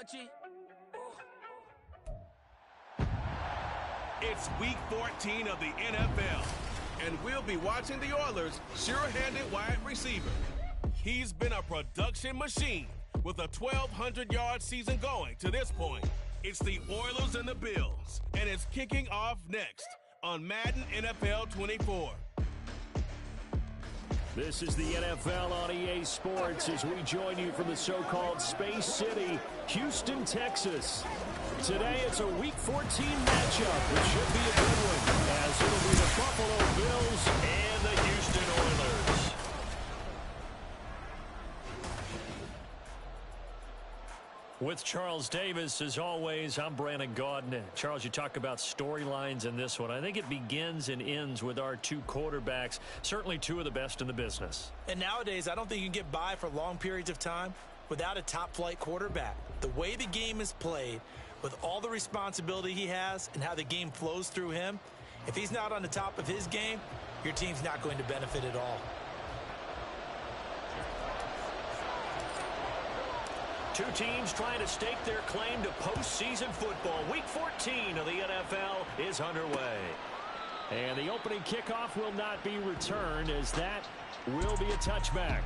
touchy. It's week 14 of the NFL, and we'll be watching the Oilers' sure-handed wide receiver. He's been a production machine with a 1,200-yard season going to this point. It's the Oilers and the Bills, and it's kicking off next on Madden NFL 24. This is the NFL on EA Sports as we join you from the so-called Space City, Houston, Texas. Today it's a Week 14 matchup, which should be a good one, as it'll be the Buffalo Bills and the Houston Oilers. With Charles Davis, as always, I'm Brandon Gaudin. Charles, you talk about storylines in this one. I think it begins and ends with our two quarterbacks, certainly two of the best in the business. And nowadays, I don't think you can get by for long periods of time without a top-flight quarterback. The way the game is played, with all the responsibility he has and how the game flows through him, if he's not on the top of his game, your team's not going to benefit at all. Two teams trying to stake their claim to postseason football. Week 14 of the NFL is underway. And the opening kickoff will not be returned, as that will be a touchback.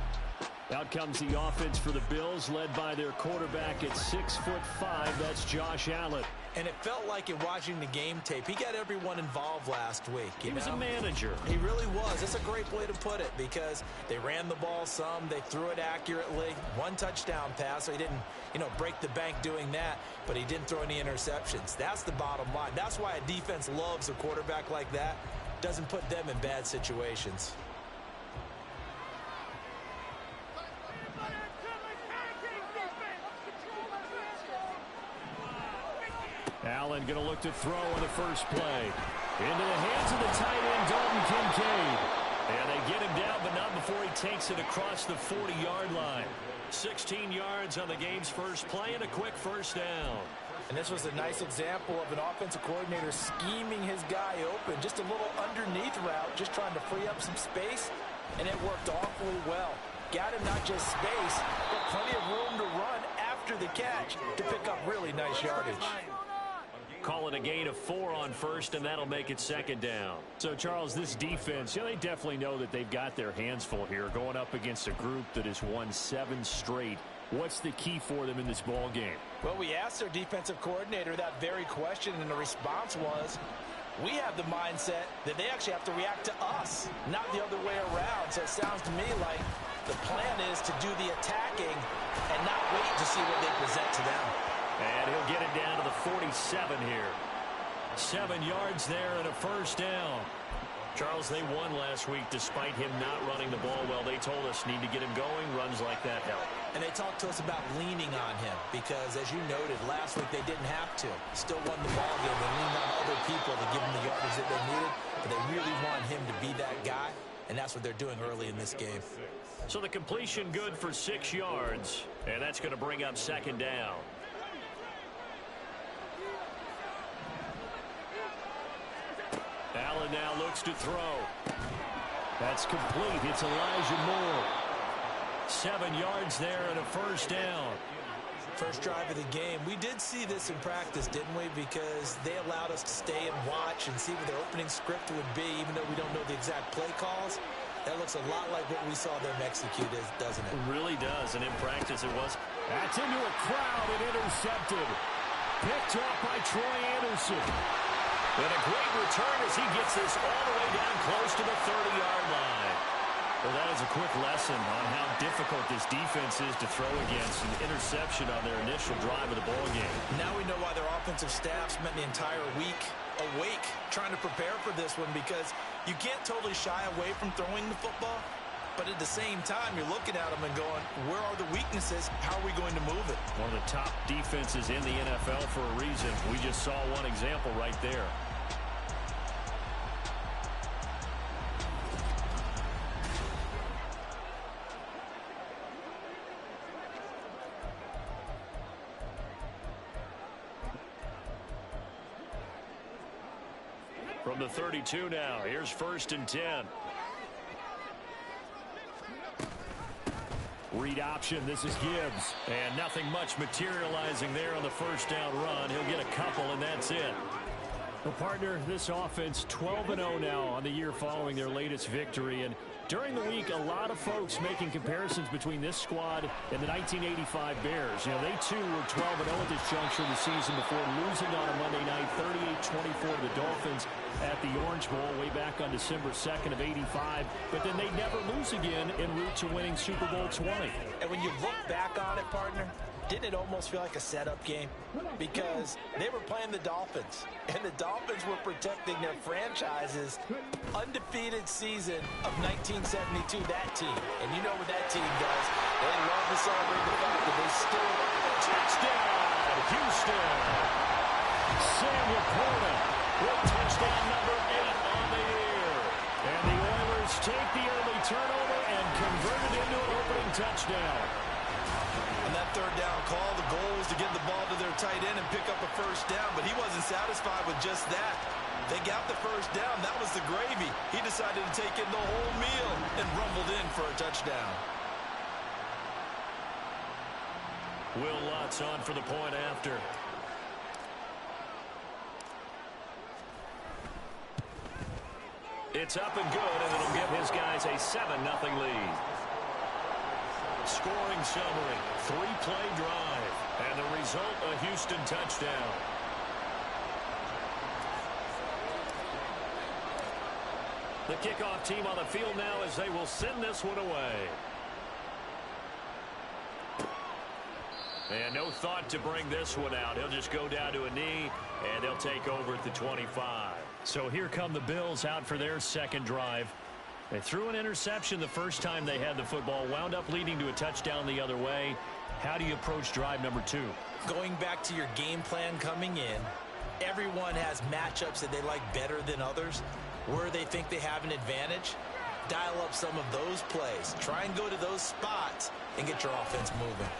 Out comes the offense for the Bills, led by their quarterback at 6'5". That's Josh Allen. And it felt like in watching the game tape, he got everyone involved last week. He was a manager. He really was. That's a great way to put it, because they ran the ball some, they threw it accurately. One touchdown pass, so he didn't, break the bank doing that, but he didn't throw any interceptions. That's the bottom line. That's why a defense loves a quarterback like that. Doesn't put them in bad situations. Allen going to look to throw on the first play. Into the hands of the tight end, Dalton Kincaid. And they get him down, but not before he takes it across the 40-yard line. 16 yards on the game's first play and a quick first down. And this was a nice example of an offensive coordinator scheming his guy open. Just a little underneath route, just trying to free up some space, and it worked awfully well. Got him not just space, but plenty of room to run after the catch to pick up really nice yardage. Call it a gain of 4 on first, and that'll make it second down. So, Charles, this defense, they definitely know that they've got their hands full here, going up against a group that has won 7 straight. What's the key for them in this ball game? Well, we asked their defensive coordinator that very question, and the response was, we have the mindset that they actually have to react to us, not the other way around. So it sounds to me like the plan is to do the attacking and not wait to see what they present to them. And he'll get it down to the 47 here. 7 yards there and a first down. Charles, they won last week despite him not running the ball well. They told us need to get him going. Runs like that help. And they talked to us about leaning on him because, as you noted, last week they didn't have to. Still won the ball game. They leaned on other people to give them the yardage that they needed, but they really want him to be that guy, and that's what they're doing early in this game. So the completion good for 6 yards, and that's going to bring up second down. Allen now looks to throw. That's complete. It's Elijah Moore. 7 yards there and a first down. First drive of the game. We did see this in practice, didn't we? Because they allowed us to stay and watch and see what their opening script would be, even though we don't know the exact play calls. That looks a lot like what we saw them execute, doesn't it? It really does, and in practice it was. That's into a crowd and intercepted. Picked off by Troy Anderson. And a great return as he gets this all the way down close to the 30-yard line. Well, that is a quick lesson on how difficult this defense is to throw against. An interception on their initial drive of the ballgame. Now we know why their offensive staff spent the entire week awake trying to prepare for this one, because you can't totally shy away from throwing the football, but at the same time, you're looking at them and going, where are the weaknesses? How are we going to move it? One of the top defenses in the NFL for a reason. We just saw one example right there. From the 32 now, here's 1st and 10. Read option, this is Gibbs. And nothing much materializing there on the first down run. He'll get a couple, and that's it. Well, partner, this offense 12-0 now on the year following their latest victory. And during the week, a lot of folks making comparisons between this squad and the 1985 Bears. You know, they too were 12-0 at this juncture of the season before losing on a Monday night, 38-24 to the Dolphins at the Orange Bowl way back on December 2nd of '85. But then they never lose again en route to winning Super Bowl 20. And when you look back on it, partner, didn't it almost feel like a setup game? Because they were playing the Dolphins, and the Dolphins were protecting their franchise's undefeated season of 1972, that team. And you know what that team does. They love to celebrate the fact that they still touchdown, Houston. Sam Laporta with touchdown number 8 on the year. And the Oilers take the early turnover and convert it into an opening touchdown. On that third down call, the goal was to get the ball to their tight end and pick up a first down, but he wasn't satisfied with just that. They got the first down. That was the gravy. He decided to take in the whole meal and rumbled in for a touchdown. Will Lutz on for the point after. It's up and good, and it'll give his guys a 7-0 lead. Scoring summary, 3-play drive, and the result, a Houston touchdown. The kickoff team on the field now as they will send this one away. And no thought to bring this one out. He'll just go down to a knee, and they'll take over at the 25. So here come the Bills out for their second drive. They threw an interception the first time they had the football, wound up leading to a touchdown the other way. How do you approach drive number 2? Going back to your game plan coming in, everyone has matchups that they like better than others. Where they think they have an advantage, dial up some of those plays. Try and go to those spots and get your offense moving.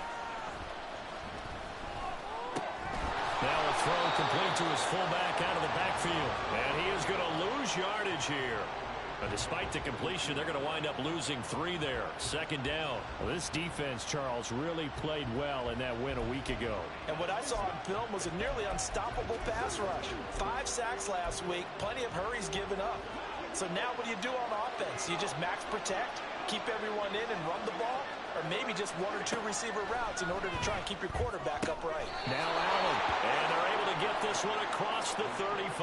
Now a throw complete to his fullback out of the backfield. And he is going to lose yardage here. But despite the completion, they're going to wind up losing 3 there. Second down. Well, this defense, Charles, really played well in that win a week ago. And what I saw on film was a nearly unstoppable pass rush. 5 sacks last week, plenty of hurries given up. So now what do you do on offense? You just max protect, keep everyone in and run the ball? Or maybe just 1 or 2 receiver routes in order to try and keep your quarterback upright. Now Allen, and they're able to get this one across the 35.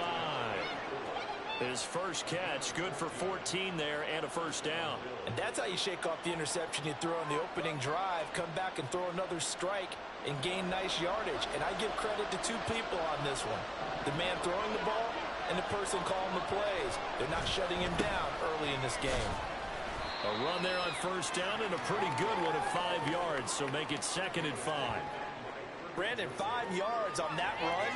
His first catch, good for 14 there and a first down. And that's how you shake off the interception you threw on the opening drive, come back and throw another strike and gain nice yardage. And I give credit to 2 people on this one. The man throwing the ball and the person calling the plays. They're not shutting him down early in this game. A run there on first down and a pretty good one at 5 yards, so make it 2nd and 5. Brandon, 5 yards on that run.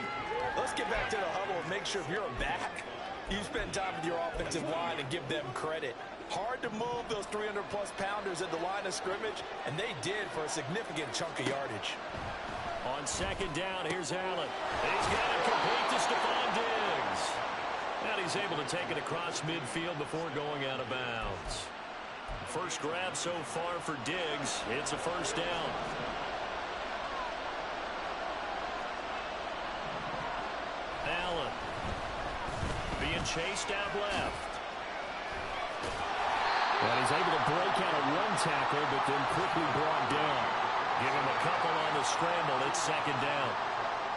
Let's get back to the huddle and make sure if you're a back, you spend time with your offensive line and give them credit. Hard to move those 300-plus pounders at the line of scrimmage, and they did for a significant chunk of yardage. On second down, here's Allen. He's got it complete to Stephon Diggs. And he's able to take it across midfield before going out of bounds. First grab so far for Diggs. It's a first down. Allen being chased out left. And he's able to break out a run tackle, but then quickly brought down. Give him a couple on the scramble. It's second down.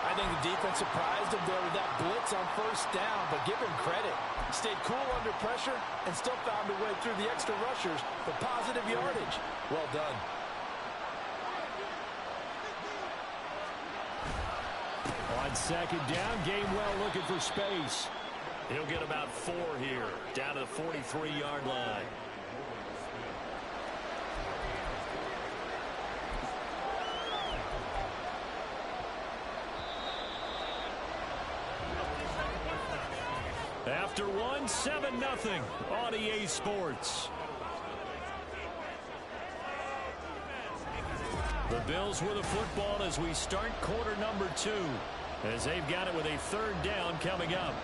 I think the defense surprised him there with that blitz on first down, but give him credit. Stayed cool under pressure and still found a way through the extra rushers for positive yardage. Well done. On second down, Gainwell looking for space. He'll get about 4 here, down to the 43-yard line. After one, 7-0 on EA Sports. The Bills with the football as we start quarter number 2. As they've got it with a third down coming up.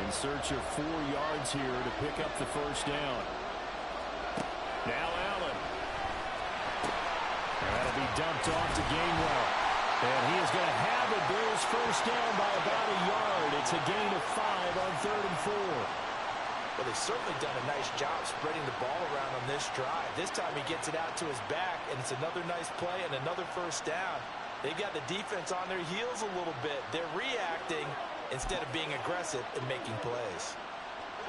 In search of 4 yards here to pick up the first down. Now Allen. dumped off to Gainwell. And he is going to have it. Bills first down by about a yard. It's a gain of 5 on 3rd and 4. Well, they've certainly done a nice job spreading the ball around on this drive. This time he gets it out to his back, and it's another nice play and another first down. They've got the defense on their heels a little bit. They're reacting instead of being aggressive and making plays.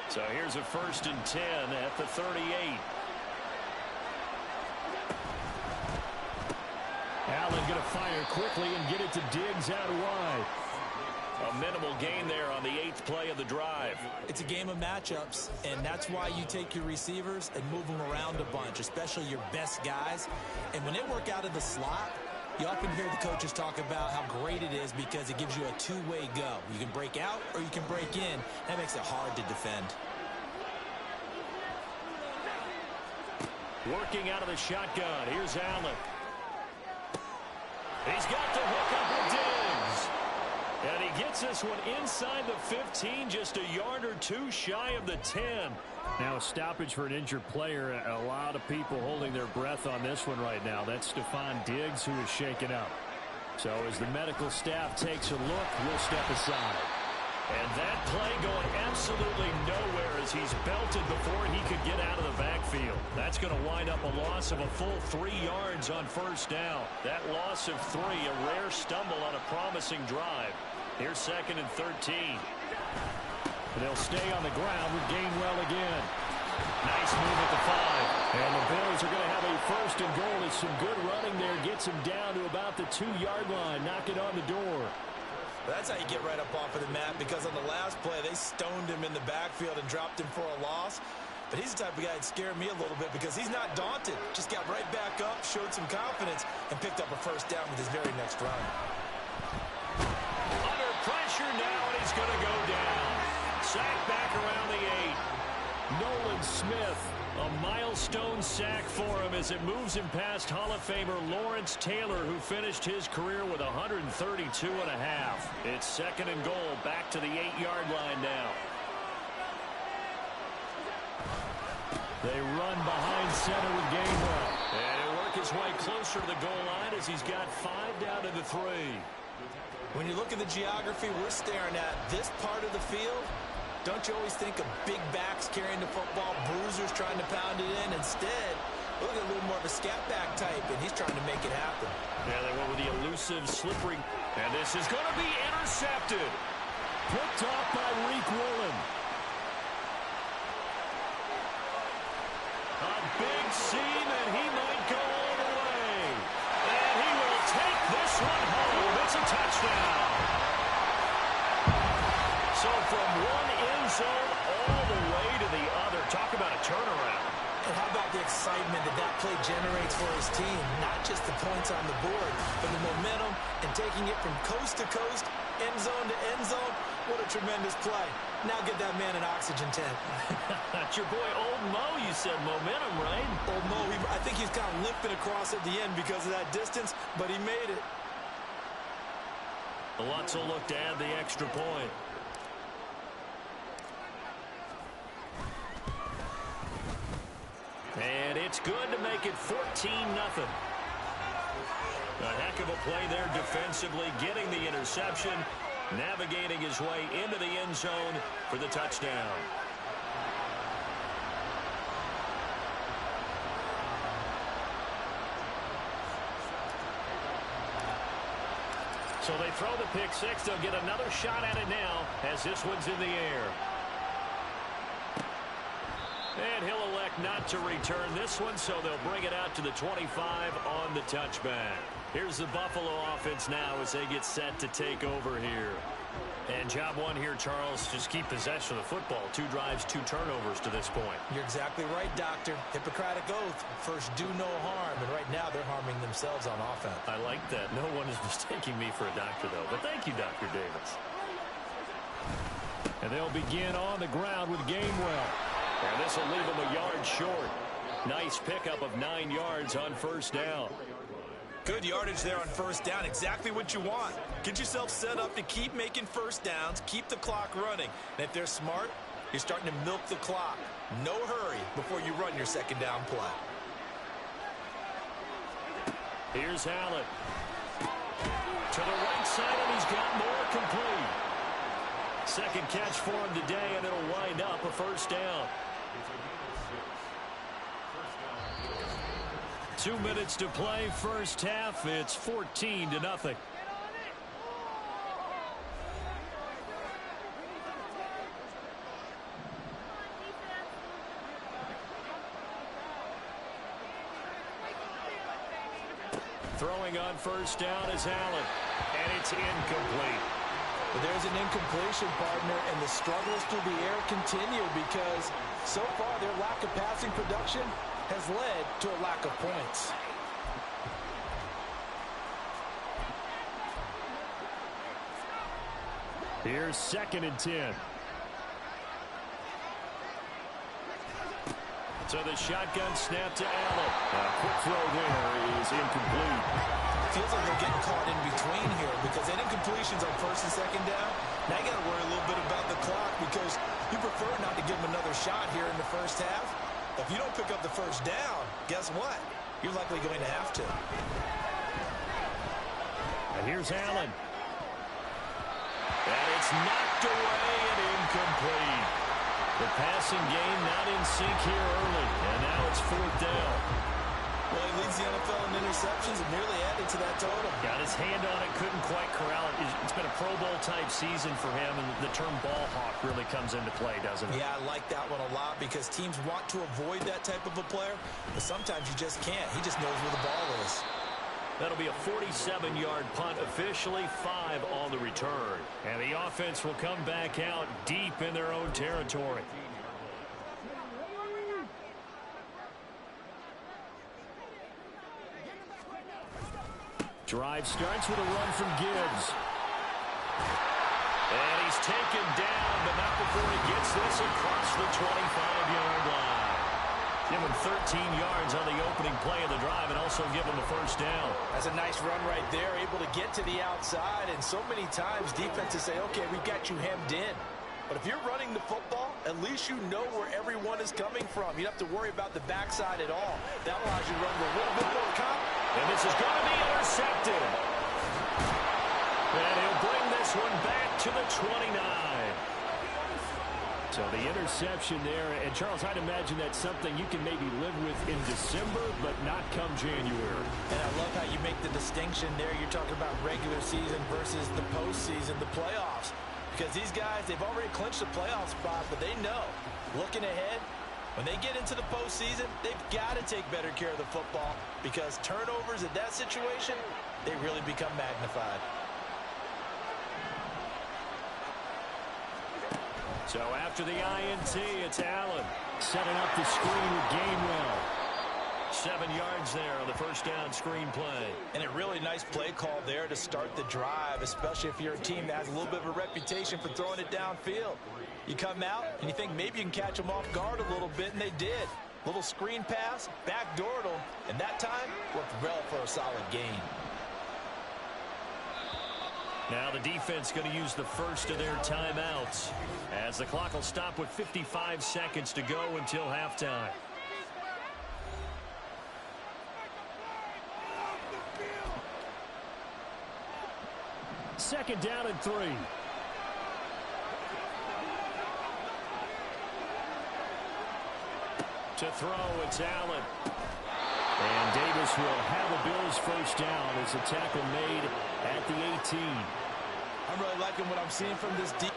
So here's a 1st and 10 at the 38. Allen going to fire quickly and get it to Diggs out wide. A minimal gain there on the 8th play of the drive. It's a game of matchups, and that's why you take your receivers and move them around a bunch, especially your best guys. And when they work out of the slot, you often hear the coaches talk about how great it is because it gives you a two-way go. You can break out or you can break in. That makes it hard to defend. Working out of the shotgun. Here's Allen. He's got the hook up with Diggs. And he gets this one inside the 15, just a yard or two shy of the 10. Now a stoppage for an injured player. A lot of people holding their breath on this one right now. That's Stephon Diggs who is shaken up. So as the medical staff takes a look, we'll step aside. And that play going absolutely nowhere as he's belted before he could get out of the backfield. That's going to wind up a loss of a full 3 yards on first down. That loss of 3, a rare stumble on a promising drive. Here's 2nd and 13. They'll stay on the ground with Gainwell again. Nice move at the 5. And the Bills are going to have a 1st and goal. It's some good running there. Gets him down to about the 2-yard line. Knock it on the door. That's how you get right up off of the mat, because on the last play, they stoned him in the backfield and dropped him for a loss. But he's the type of guy that scared me a little bit because he's not daunted. Just got right back up, showed some confidence, and picked up a 1st down with his very next run. Under pressure now, and he's going to go down. Sack back around the 8. Nolan Smith, a milestone sack for him as it moves him past Hall of Famer Lawrence Taylor, who finished his career with 132 and a half. It's 2nd and goal, back to the 8-yard line now. They run behind center with Gainwell. And he'll work his way closer to the goal line as he's got 5 down to the 3. When you look at the geography we're staring at, this part of the field, don't you always think of big backs carrying the football, bruisers trying to pound it in? Instead, look at a little more of a scat back type, and he's trying to make it happen. Yeah, they went with the elusive, slippery, and this is going to be intercepted. Picked off by Reek Woolen. A big seam, and he might go all the way. And he will take this one home. It's a touchdown. So from one end zone all the way to the other. Talk about a turnaround. And how about the excitement that that play generates for his team? Not just the points on the board, but the momentum and taking it from coast to coast, end zone to end zone. What a tremendous play. Now get that man an oxygen tent. That's your boy Old Mo. You said momentum, right? Old Mo, I think he's kind of limping across at the end because of that distance, but he made it. Lutz will look to add the extra point. And it's good to make it 14-0. A heck of a play there defensively, getting the interception, navigating his way into the end zone for the touchdown. So they throw the pick 6. They'll get another shot at it now as this one's in the air. And he'll elect not to return this one, so they'll bring it out to the 25 on the touchback. Here's the Buffalo offense now as they get set to take over here. And job one here, Charles, just keep possession of the football. 2 drives, 2 turnovers to this point. You're exactly right, Doctor. Hippocratic oath. First, do no harm. And right now, they're harming themselves on offense. I like that. No one is mistaking me for a doctor, though. But thank you, Dr. Davis. And they'll begin on the ground with Gainwell. And this will leave him a yard short. Nice pickup of 9 yards on first down. Good yardage there on first down. Exactly what you want. Get yourself set up to keep making first downs, keep the clock running. And if they're smart, you're starting to milk the clock. No hurry before you run your second down play. Here's Allen. To the right side, and he's got more complete. Second catch for him today, and it'll wind up a first down. 2 minutes to play, first half. It's 14-0. Throwing on first down is Allen, and it's incomplete. But there's an incompletion, partner, and the struggles through the air continue because so far their lack of passing production has led to a lack of points. Here's 2nd and 10. So the shotgun snap to Allen. A quick throw there is incomplete. Feels like they're getting caught in between here because an incompletion's on first and second down. Now you got to worry a little bit about the clock because you prefer not to give them another shot here in the first half. If you don't pick up the first down, guess what? You're likely going to have to. And here's Allen. And it's knocked away and incomplete. The passing game not in sync here early, and now it's 4th down. Well, he leads the NFL in interceptions and nearly added to that total. Got his hand on it, couldn't quite corral it. It's been a Pro Bowl-type season for him, and the term ball hawk really comes into play, doesn't it? Yeah, I like that one a lot because teams want to avoid that type of a player, but sometimes you just can't. He just knows where the ball is. That'll be a 47-yard punt, officially 5 on the return. And the offense will come back out deep in their own territory. Drive starts with a run from Gibbs. And he's taken down, but not before he gets this across the 25-yard line. Give him 13 yards on the opening play of the drive and also give him a first down. That's a nice run right there, able to get to the outside. And so many times defenses say, okay, we've got you hemmed in. But if you're running the football, at least you know where everyone is coming from. You don't have to worry about the backside at all. That allows you to run with a little bit more confidence. And this is going to be intercepted. And he'll bring this one back to the 29. So the interception there. And, Charles, I'd imagine that's something you can maybe live with in December, but not come January. And I love how you make the distinction there. You're talking about regular season versus the postseason, the playoffs. Because these guys, they've already clinched the playoff spot, but they know, looking ahead, when they get into the postseason, they've got to take better care of the football because turnovers in that situation, they really become magnified. So after the INT, it's Allen setting up the screen with Gainwell. 7 yards there on the first down screen play. And a really nice play call there to start the drive, especially if you're a team that has a little bit of a reputation for throwing it downfield. You come out and you think maybe you can catch them off guard a little bit, and they did. Little screen pass, backdoored them, and that time worked well for a solid gain. Now the defense going to use the first of their timeouts as the clock will stop with 55 seconds to go until halftime. Second down and 3. To throw, it's Allen. And Davis will have a Bills first down as a tackle made at the 18. I'm really liking what I'm seeing from this defense.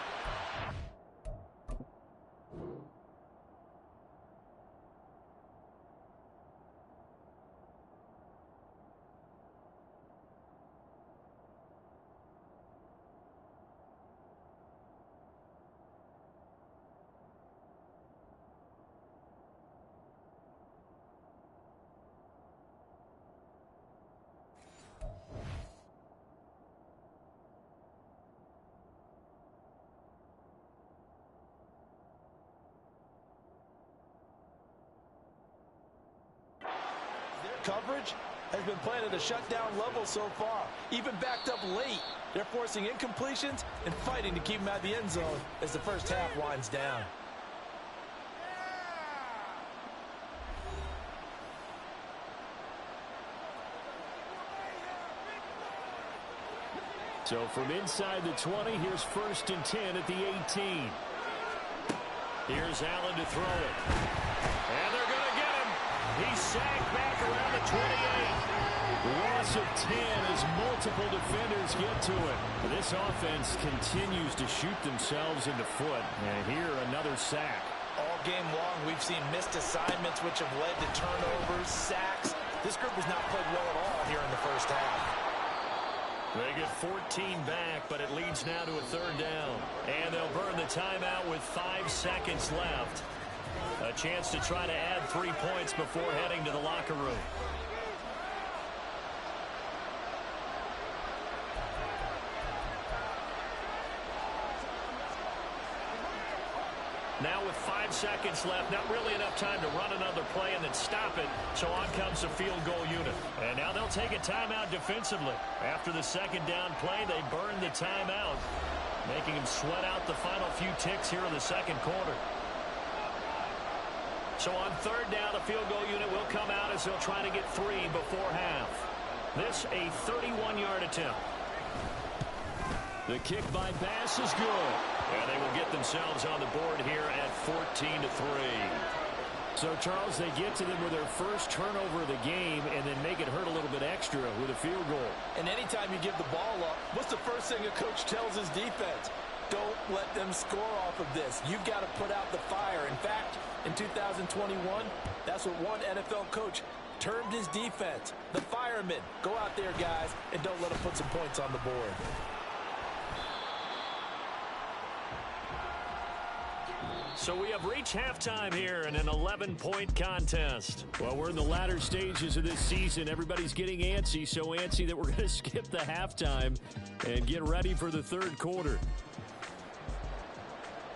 Coverage has been playing at a shutdown level so far. Even backed up late, they're forcing incompletions and fighting to keep them out of the end zone as the first half winds down. So from inside the 20, here's 1st and 10 at the 18. Here's Allen to throw it. And they're going to get him. He's sacked back around the 28. Loss of 10 as multiple defenders get to it. This offense continues to shoot themselves in the foot. And here, another sack. All game long, we've seen missed assignments, which have led to turnovers, sacks. This group has not played well at all here in the first half. They get 14 back, but it leads now to a 3rd down. And they'll burn the timeout with 5 seconds left. A chance to try to add 3 points before heading to the locker room. Now with 5 seconds left, not really enough time to run another play and then stop it. So on comes the field goal unit. And now they'll take a timeout defensively. After the 2nd down play, they burn the timeout, making them sweat out the final few ticks here in the 2nd quarter. So on 3rd down, the field goal unit will come out as they'll try to get 3 before half. This a 31-yard attempt. The kick by Bass is good. And they will get themselves on the board here at 14-3. So, Charles, they get to them with their first turnover of the game and then make it hurt a little bit extra with a field goal. And anytime you give the ball up, what's the first thing a coach tells his defense? Don't let them score off of this. You've got to put out the fire. In fact, in 2021, that's what one NFL coach termed his defense. The firemen. Go out there, guys, and don't let them put some points on the board. So we have reached halftime here in an 11-point contest. Well, we're in the latter stages of this season. Everybody's getting antsy, so antsy that we're going to skip the halftime and get ready for the 3rd quarter.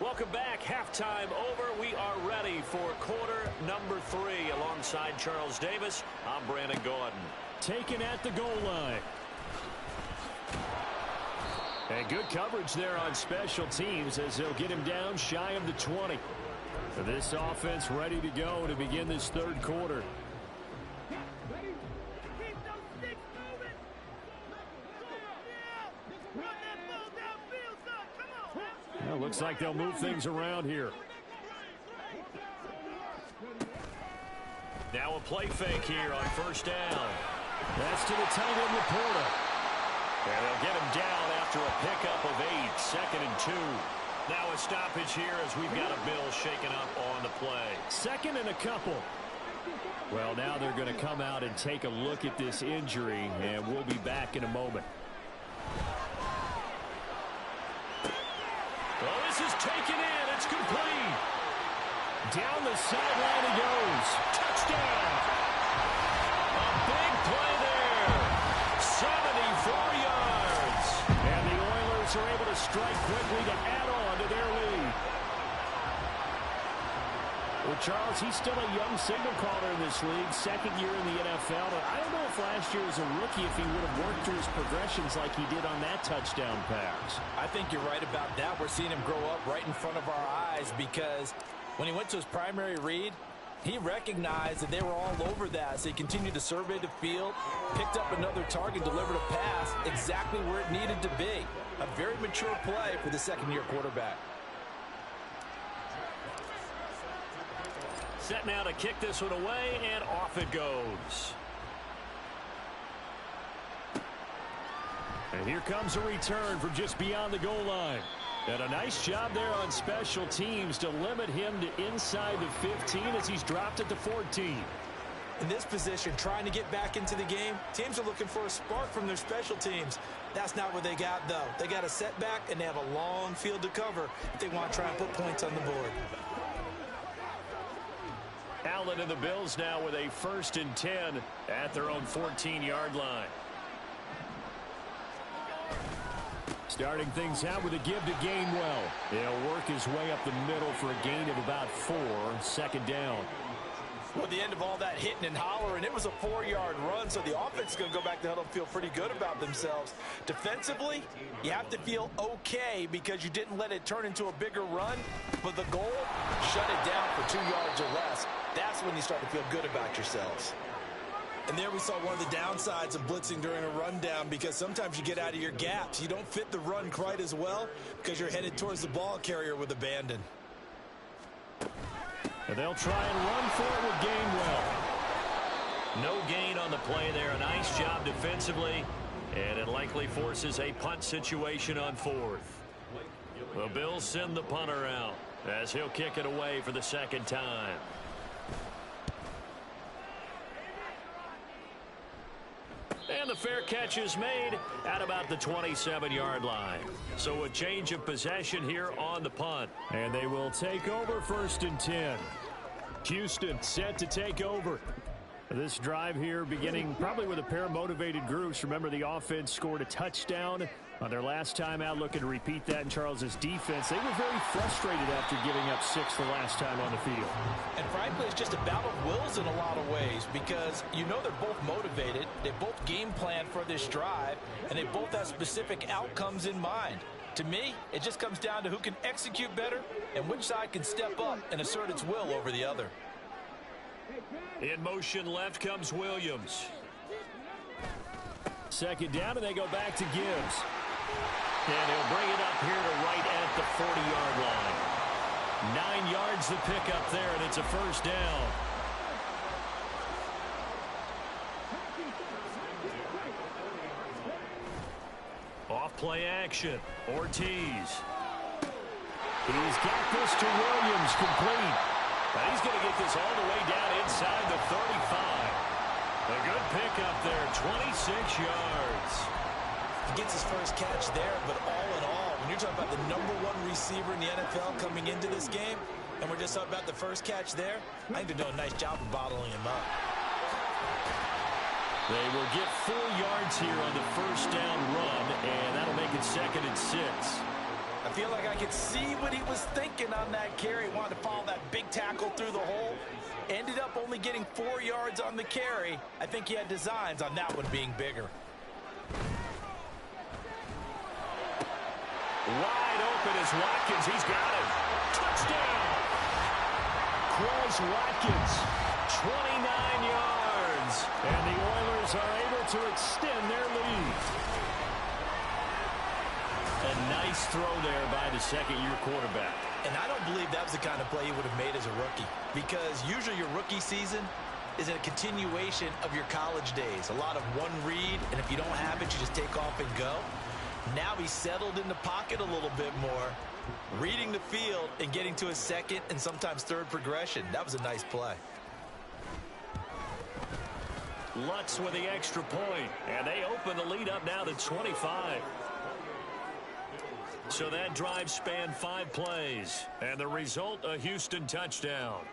Welcome back. Halftime over. We are ready for quarter number 3 alongside Charles Davis. I'm Brandon Gordon. Taken at the goal line. And good coverage there on special teams as they'll get him down shy of the 20. So this offense ready to go to begin this 3rd quarter. Well, looks like they'll move things around here. Now a play fake here on 1st down. That's to the tight end Laporta. And they'll get him down after a pickup of 8, 2nd and 2. Now a stoppage here as we've got a Bill shaken up on the play. 2nd and a couple. Well, now they're going to come out and take a look at this injury, and we'll be back in a moment. Well, this is taken in. It's complete. Down the sideline he goes. Touchdown. A big play there. 74 yards. And the Oilers are able to strike quickly to add on to their lead. Well, Charles, he's still a young signal caller in this league, 2nd year in the NFL. But I don't know if last year as a rookie if he would have worked through his progressions like he did on that touchdown pass. I think you're right about that. We're seeing him grow up right in front of our eyes because when he went to his primary read, he recognized that they were all over that. So he continued to survey the field, picked up another target, delivered a pass exactly where it needed to be. A very mature play for the 2nd-year quarterback. Set now to kick this one away, and off it goes. And here comes a return from just beyond the goal line. And a nice job there on special teams to limit him to inside the 15 as he's dropped at the 14. In this position, trying to get back into the game, teams are looking for a spark from their special teams. That's not what they got, though. They got a setback, and they have a long field to cover if they want to try and put points on the board. Allen and the Bills now with a 1st and 10 at their own 14-yard line. Starting things out with a give to Gainwell. He'll work his way up the middle for a gain of about 4, 2nd down. Well, at the end of all that hitting and hollering, it was a 4-yard run, so the offense is going to go back to huddle and feel pretty good about themselves. Defensively, you have to feel okay because you didn't let it turn into a bigger run, but the goal, shut it down for 2 yards or less. That's when you start to feel good about yourselves. And there we saw one of the downsides of blitzing during a rundown, because sometimes you get out of your gaps. You don't fit the run quite as well because you're headed towards the ball carrier with abandon. And they'll try and run for it with Gainwell. No gain on the play there. A nice job defensively. And it likely forces a punt situation on fourth. The Bills send the punter out as he'll kick it away for the second time. And the fair catch is made at about the 27-yard line. So a change of possession here on the punt. And they will take over 1st and 10. Houston set to take over. This drive here beginning probably with a pair of motivated groups. Remember, the offense scored a touchdown on their last time out. Looking to repeat that in Charles's defense. They were very frustrated after giving up 6 the last time on the field. And frankly, it's just a battle of wills in a lot of ways, because you know they're both motivated. They both game plan for this drive, and they both have specific outcomes in mind. To me, it just comes down to who can execute better and which side can step up and assert its will over the other. In motion left comes Williams. Second down, and they go back to Gibbs. And he'll bring it up here to right at the 40-yard line. 9 yards to pick up there, and it's a first down. Off play action. Ortiz. He's got this to Williams, complete. And he's going to get this all the way down inside the 35. A good pickup there, 26 yards. He gets his first catch there, but all in all, when you're talking about the #1 receiver in the NFL coming into this game, and we're just talking about the first catch there, I think they're doing a nice job of bottling him up. They will get 4 yards here on the first down run, and that'll make it 2nd and 6. I feel like I could see what he was thinking on that carry. He wanted to follow that big tackle through the hole. Ended up only getting 4 yards on the carry. I think he had designs on that one being bigger. Wide open is Watkins. He's got him. Touchdown! Quez Watkins, 29 yards. And the Oilers are able to extend their lead. A nice throw there by the second-year quarterback. And I don't believe that was the kind of play he would have made as a rookie, because usually your rookie season is a continuation of your college days. A lot of one read, and if you don't have it, you just take off and go. Now he's settled in the pocket a little bit more, reading the field and getting to his second and sometimes third progression. That was a nice play. Lutz with the extra point, and they open the lead up now to 25. So that drive spanned 5 plays, and the result, a Houston touchdown.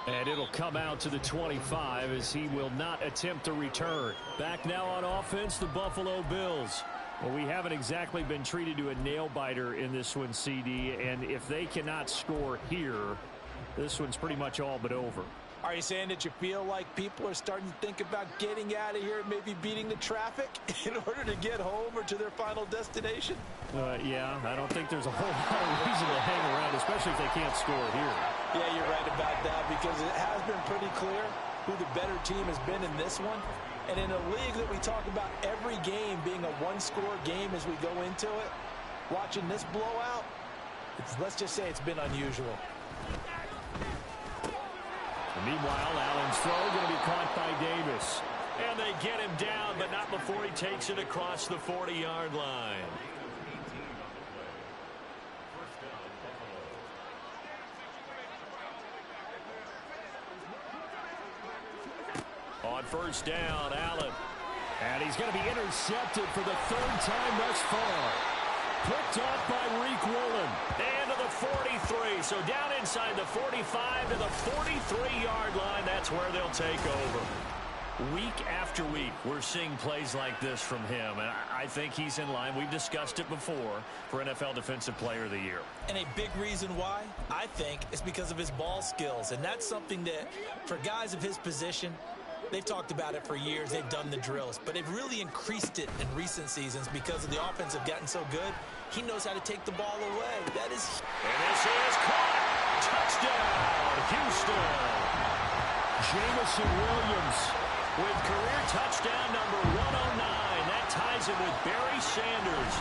And it'll come out to the 25 as he will not attempt a return. Back now on offense, the Buffalo Bills. Well, we haven't exactly been treated to a nail-biter in this one, CD, and if they cannot score here, this one's pretty much all but over. Are you saying that you feel like people are starting to think about getting out of here and maybe beating the traffic in order to get home or to their final destination? Yeah, I don't think there's a whole lot of reason to hang around, especially if they can't score here. Yeah, you're right about that, because it has been pretty clear who the better team has been in this one. And in a league that we talk about every game being a one-score game as we go into it, watching this blowout, let's just say it's been unusual. Meanwhile, Allen's throw going to be caught by Davis. And they get him down, but not before he takes it across the 40-yard line. On first down, Allen. And he's going to be intercepted for the 3rd time thus far. Picked off by Reek Woolen. And to the 43. So down inside the 45 to the 43-yard line. That's where they'll take over. Week after week, we're seeing plays like this from him. And I think he's in line. We've discussed it before for NFL Defensive Player of the Year. And a big reason why, I think, is because of his ball skills. And that's something that, for guys of his position, They've talked about it for years. They've done the drills, but they've really increased it in recent seasons because of the offense have gotten so good. He knows how to take the ball away. That is... And this is caught. Touchdown, Houston. Jamison Williams with career touchdown number 109. That ties him with Barry Sanders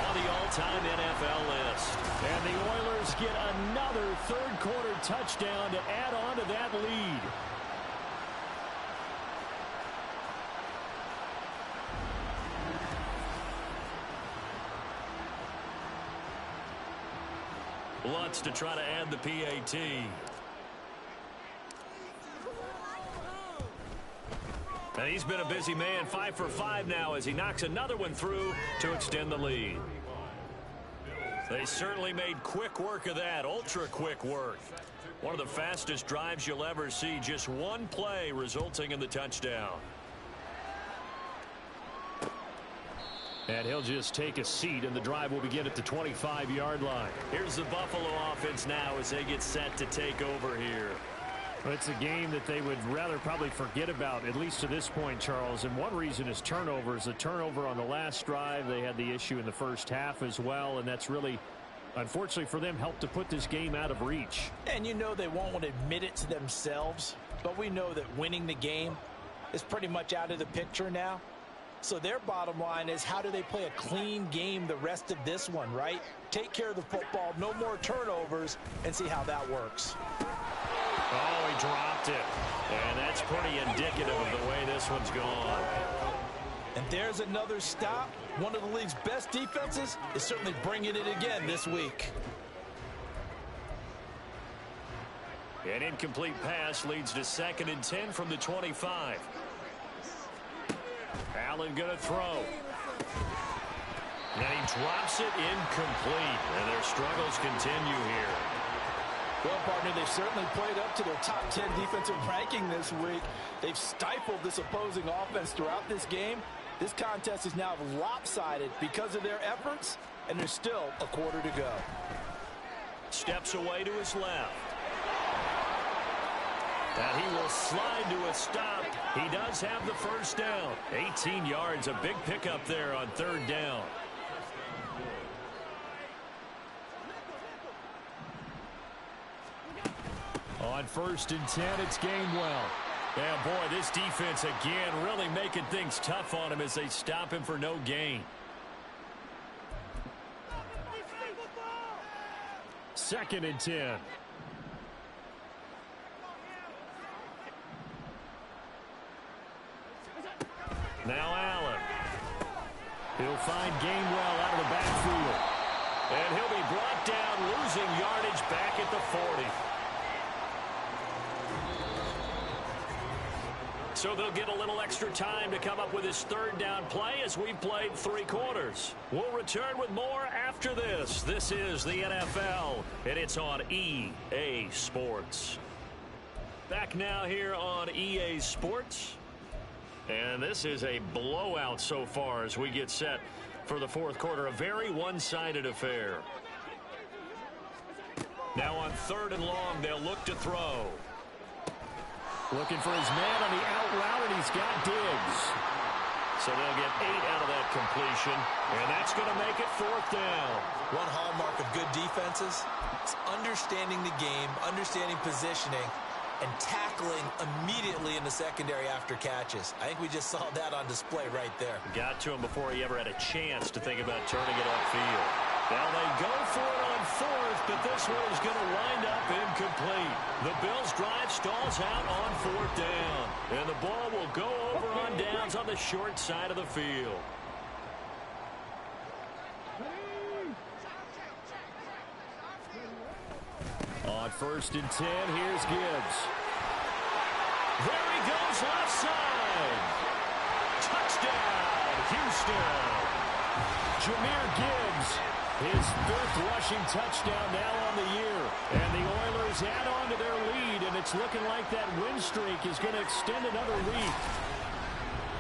on the all-time NFL list. And the Oilers get another third-quarter touchdown to add on to that lead. Lutz to try to add the PAT. And he's been a busy man, 5 for 5 now as he knocks another one through to extend the lead. They certainly made quick work of that, ultra quick work. One of the fastest drives you'll ever see, just one play resulting in the touchdown. And he'll just take a seat, and the drive will begin at the 25-yard line. Here's the Buffalo offense now as they get set to take over here. Well, it's a game that they would rather probably forget about, at least to this point, Charles. And one reason is turnovers. A turnover on the last drive. They had the issue in the first half as well, and that's really, unfortunately for them, helped to put this game out of reach. And you know they won't admit it to themselves, but we know that winning the game is pretty much out of the picture now. So their bottom line is, how do they play a clean game the rest of this one, right? Take care of the football, no more turnovers, and see how that works. Oh, he dropped it. And that's pretty indicative of the way this one's gone. And there's another stop. One of the league's best defenses is certainly bringing it again this week. An incomplete pass leads to 2nd and 10 from the 25. Allen going to throw. And he drops it incomplete. And their struggles continue here. Well, partner, they've certainly played up to their top 10 defensive ranking this week. They've stifled this opposing offense throughout this game. This contest is now lopsided because of their efforts, and there's still a quarter to go. Steps away to his left. And he will slide to a stop. He does have the first down. 18 yards, a big pickup there on 3rd down. On 1st and 10, it's Gainwell. Yeah, boy, this defense again really making things tough on him as they stop him for no gain. 2nd and 10. Now Allen. He'll find Gainwell out of the backfield. And he'll be brought down, losing yardage back at the 40. So they'll get a little extra time to come up with his 3rd down play as we've played 3 quarters. We'll return with more after this. This is the NFL, and it's on EA Sports. Back now here on EA Sports. And this is a blowout so far as we get set for the 4th quarter. A very one-sided affair. Now on 3rd and long, they'll look to throw. Looking for his man on the out route, and he's got Diggs. So they'll get 8 out of that completion, and that's going to make it 4th down. One hallmark of good defenses is understanding the game, understanding positioning, and tackling immediately in the secondary after catches. I think we just saw that on display right there. Got to him before he ever had a chance to think about turning it upfield. Now they go for it on 4th, but this one is going to wind up incomplete. The Bills' drive stalls out on 4th down, and the ball will go over on downs on the short side of the field. On 1st and 10, here's Gibbs. There he goes left side. Touchdown, Houston. Jahmyr Gibbs, his 5th rushing touchdown now on the year. And the Oilers add on to their lead, and it's looking like that win streak is going to extend another week.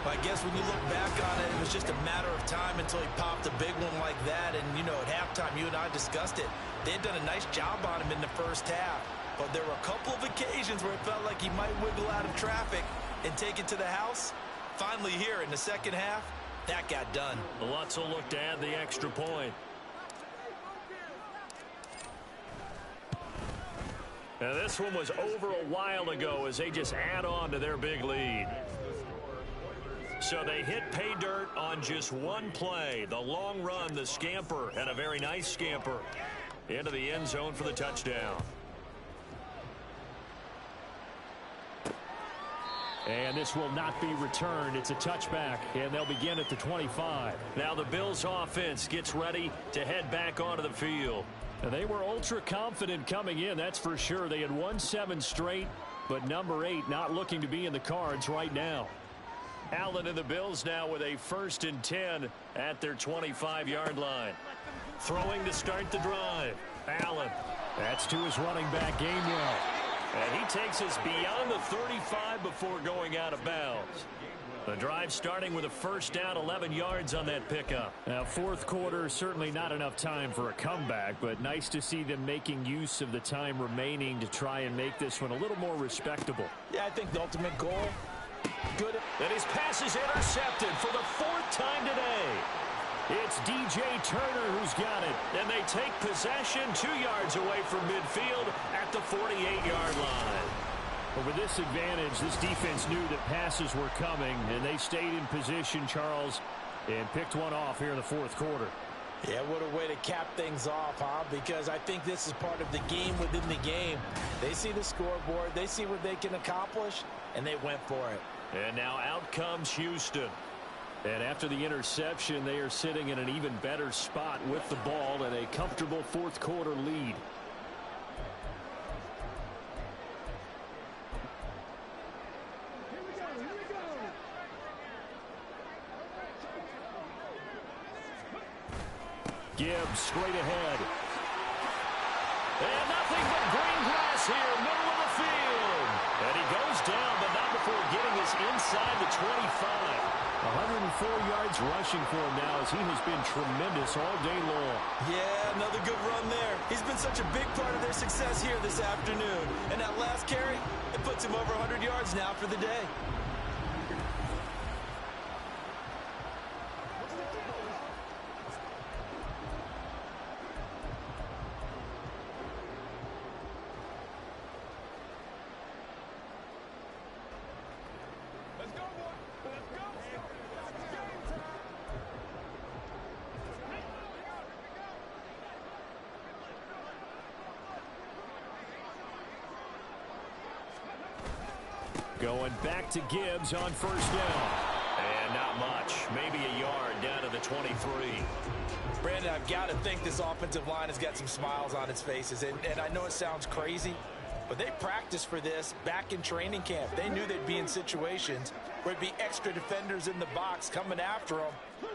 I guess when you look back on it, it was just a matter of time until he popped a big one like that. And, you know, at halftime, you and I discussed it. They had done a nice job on him in the first half. But there were a couple of occasions where it felt like he might wiggle out of traffic. and take it to the house? Finally here in the second half, that got done. The Lutz will look to add the extra point. Now this one was over a while ago as they just add on to their big lead. So they hit pay dirt on just one play. The long run, the scamper, and a very nice scamper into the end zone for the touchdown. And this will not be returned. It's a touchback, and they'll begin at the 25. Now the Bills offense gets ready to head back onto the field. And they were ultra confident coming in, that's for sure. They had won 7 straight, but number 8 not looking to be in the cards right now. Allen and the Bills now with a 1st and 10 at their 25-yard line. Throwing to start the drive. Allen. That's to his running back, Gainwell. And he takes us beyond the 35 before going out of bounds. The drive starting with a 1st down, 11 yards on that pickup. Now, 4th quarter, certainly not enough time for a comeback, but nice to see them making use of the time remaining to try and make this one a little more respectable. Yeah, I think the ultimate goal, good. And his pass is intercepted for the 4th time today. It's DJ Turner who's got it. And they take possession 2 yards away from midfield at the 48-yard line. But with this advantage, this defense knew that passes were coming, and they stayed in position, Charles, and picked one off here in the 4th quarter. Yeah, what a way to cap things off, huh? Because I think this is part of the game within the game. They see the scoreboard, they see what they can accomplish, and they went for it. And now out comes Houston. And after the interception, they are sitting in an even better spot with the ball and a comfortable 4th quarter lead. Gibbs straight ahead. And nothing but green grass here, middle of the field. And he goes down, but not before getting us inside the 25. 104 yards rushing for him now as he has been tremendous all day long. Yeah, another good run there. He's been such a big part of their success here this afternoon. And that last carry, it puts him over 100 yards now for the day. Going back to Gibbs on 1st down. And not much. Maybe a yard down to the 23. Brandon, I've got to think this offensive line has got some smiles on its faces. And I know it sounds crazy, but they practiced for this back in training camp. They knew they'd be in situations where it'd be extra defenders in the box coming after them,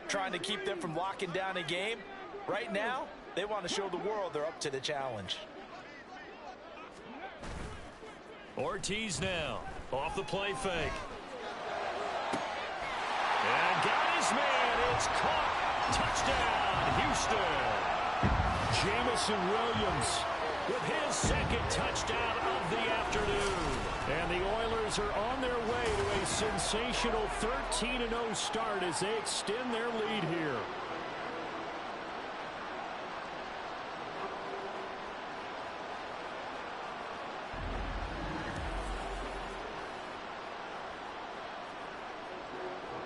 trying to keep them from locking down a game. Right now, they want to show the world they're up to the challenge. Ortiz now. Off the play fake. And got his man. It's caught. Touchdown, Houston. Jamison Williams with his 2nd touchdown of the afternoon. And the Oilers are on their way to a sensational 13-0 start as they extend their lead here.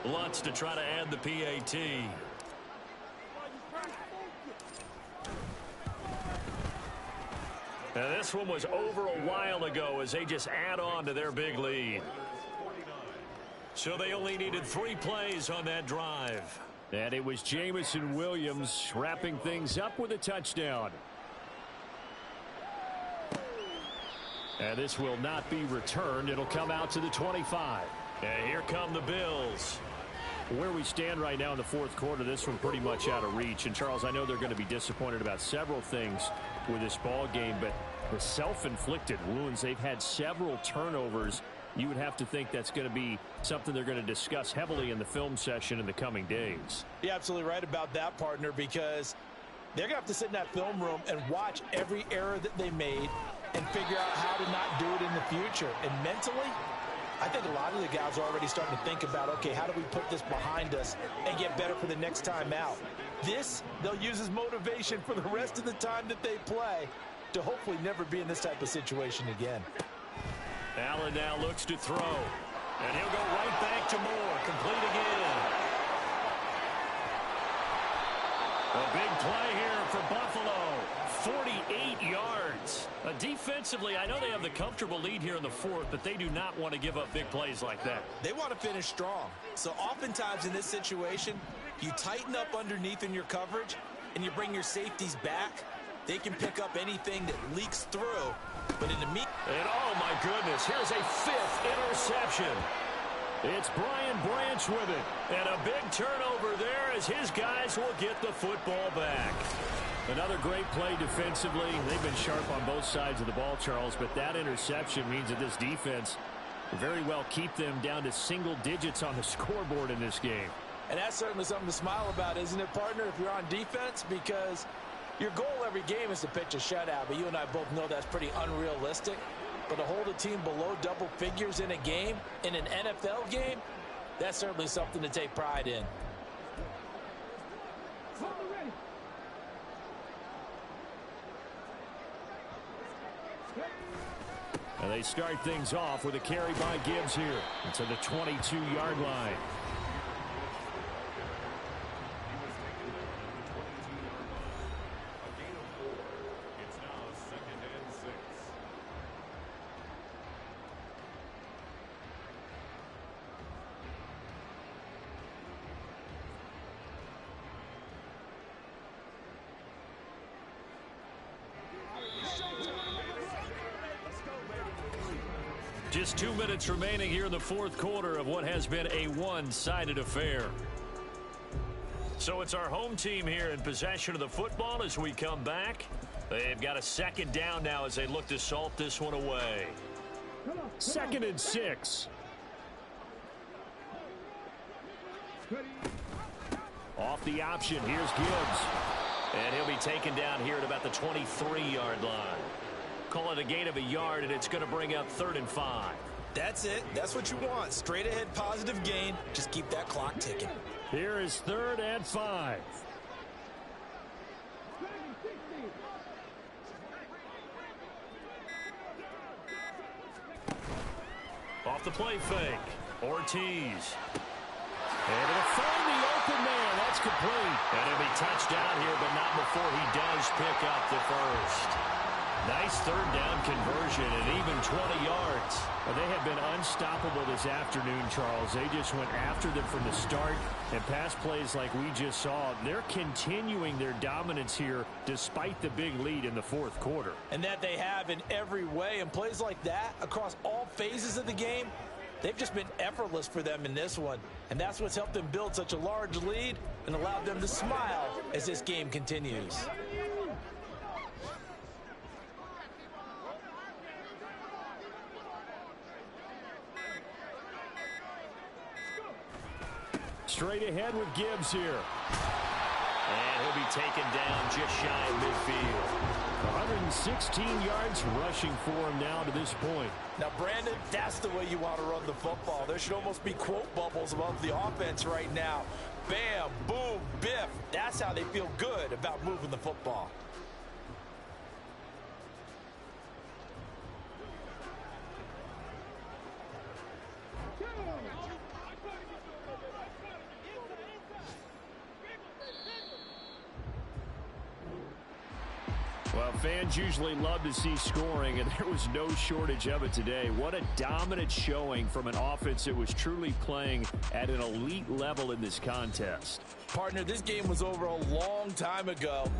Lutz to try to add the PAT. Now this one was over a while ago as they just add on to their big lead. So they only needed 3 plays on that drive. And it was Jamison Williams wrapping things up with a touchdown. And this will not be returned. It'll come out to the 25. And here come the Bills. Where we stand right now in the 4th quarter, this one pretty much out of reach. And, Charles, I know they're going to be disappointed about several things with this ball game, but the self-inflicted wounds, they've had several turnovers. You would have to think that's going to be something they're going to discuss heavily in the film session in the coming days. You're absolutely right about that, partner, because they're going to have to sit in that film room and watch every error that they made and figure out how to not do it in the future. And mentally, I think a lot of the guys are already starting to think about, okay, how do we put this behind us and get better for the next time out? This, they'll use as motivation for the rest of the time that they play to hopefully never be in this type of situation again. Allen now looks to throw. And he'll go right back to Moore. Complete again. A big play here for Buffalo. 48 yards. Defensively, I know they have the comfortable lead here in the fourth, but they do not want to give up big plays like that. They want to finish strong. So oftentimes in this situation, you tighten up underneath in your coverage and you bring your safeties back. They can pick up anything that leaks through. But in the and oh my goodness, here's a fifth interception. It's Brian Branch with it. And a big turnover there as his guys will get the football back. Another great play defensively. They've been sharp on both sides of the ball, Charles, but that interception means that this defense will very well keep them down to single digits on the scoreboard in this game. And that's certainly something to smile about, isn't it, partner, if you're on defense? Because your goal every game is to pitch a shutout, but you and I both know that's pretty unrealistic. But to hold a team below double figures in a game, in an NFL game, that's certainly something to take pride in. And they start things off with a carry by Gibbs here to the 22-yard line. Just 2 minutes remaining here in the fourth quarter of what has been a one-sided affair. So it's our home team here in possession of the football as we come back. They've got a second down now as they look to salt this one away. 2nd and 6. Off the option, here's Gibbs. And he'll be taken down here at about the 23-yard line. Call it a gain of a yard, and it's going to bring up 3rd and 5. That's it. That's what you want. Straight ahead positive gain. Just keep that clock ticking. Here is 3rd and 5. Off the play fake. Ortiz. And it'll find the open man. That's complete. And he'll be touched down here, but not before he does pick up the first. Nice 3rd down conversion and even 20 yards. Well, they have been unstoppable this afternoon, Charles. They just went after them from the start, and pass plays like we just saw. They're continuing their dominance here despite the big lead in the fourth quarter. And that they have in every way. And plays like that across all phases of the game, they've just been effortless for them in this one. And that's what's helped them build such a large lead and allowed them to smile as this game continues. Straight ahead with Gibbs here. And he'll be taken down just shy of midfield. 116 yards rushing for him now to this point. Now, Brandon, that's the way you want to run the football. There should almost be quote bubbles above the offense right now. Bam, boom, biff. That's how they feel good about moving the football. Well, fans usually love to see scoring, and there was no shortage of it today. What a dominant showing from an offense that was truly playing at an elite level in this contest. Partner, this game was over a long time ago,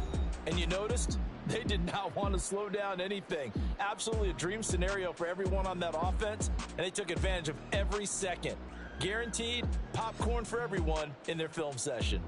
and you noticed they did not want to slow down anything. Absolutely a dream scenario for everyone on that offense, and they took advantage of every second. Guaranteed popcorn for everyone in their film session.